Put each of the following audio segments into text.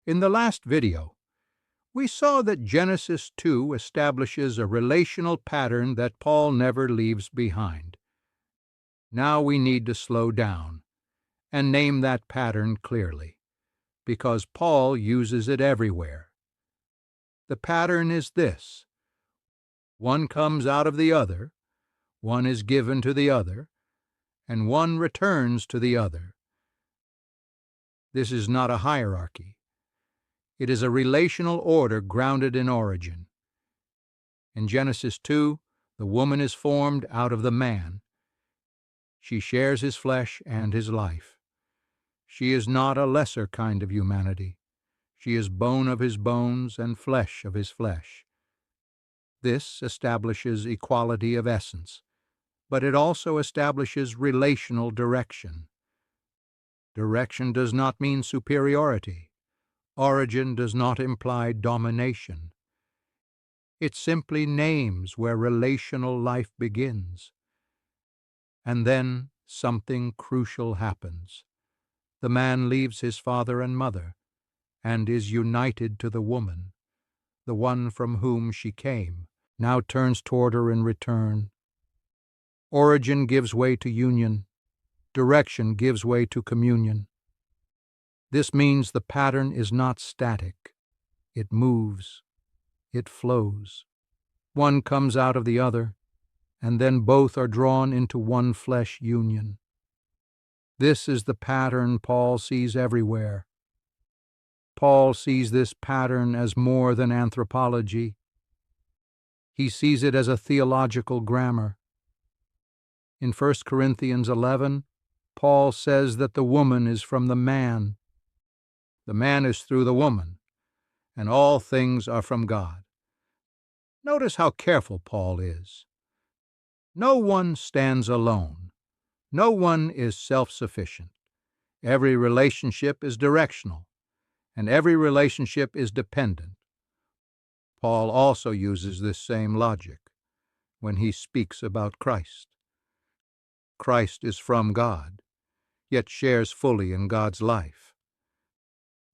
In the last video, we saw that Genesis 2 establishes a relational pattern that Paul never leaves behind. Now we need to slow down and name that pattern clearly, because Paul uses it everywhere. The pattern is this: one comes out of the other, one is given to the other, and one returns to the other. This is not a hierarchy. It is a relational order grounded in origin. In Genesis 2, the woman is formed out of the man. She shares his flesh and his life. She is not a lesser kind of humanity. She is bone of his bones and flesh of his flesh. This establishes equality of essence, but it also establishes relational direction. Direction does not mean superiority. Origin does not imply domination. It simply names where relational life begins. And then something crucial happens. The man leaves his father and mother and is united to the woman. The one from whom she came now turns toward her in return. Origin gives way to union. Direction gives way to communion. This means the pattern is not static. It moves. It flows. One comes out of the other, and then both are drawn into one flesh union. This is the pattern Paul sees everywhere. Paul sees this pattern as more than anthropology. He sees it as a theological grammar. In 1 Corinthians 11, Paul says that the woman is from the man. The man is through the woman, and all things are from God. Notice how careful Paul is. No one stands alone. No one is self-sufficient. Every relationship is directional, and every relationship is dependent. Paul also uses this same logic when he speaks about Christ. Christ is from God, yet shares fully in God's life.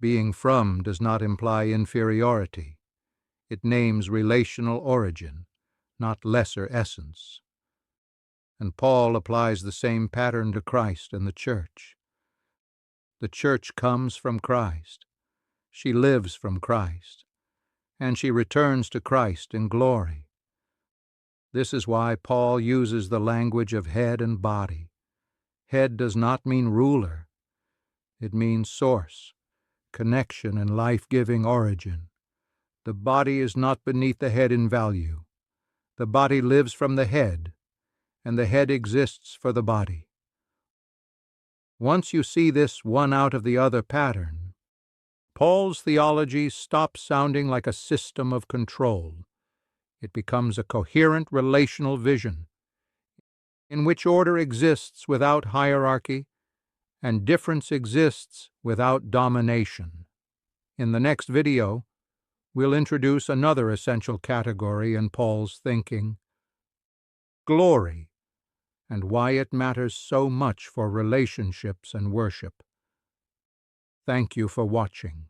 Being from does not imply inferiority. It names relational origin, not lesser essence. And Paul applies the same pattern to Christ and the church. The church comes from Christ. She lives from Christ, and she returns to Christ in glory. This is why Paul uses the language of head and body. Head does not mean ruler. It means source, connection, and life-giving origin. The body is not beneath the head in value. The body lives from the head, and the head exists for the body. Once you see this one out of the other pattern, Paul's theology stops sounding like a system of control. It becomes a coherent relational vision in which order exists without hierarchy and difference exists without domination. In the next video, we'll introduce another essential category in Paul's thinking: glory, and why it matters so much for relationships and worship. Thank you for watching.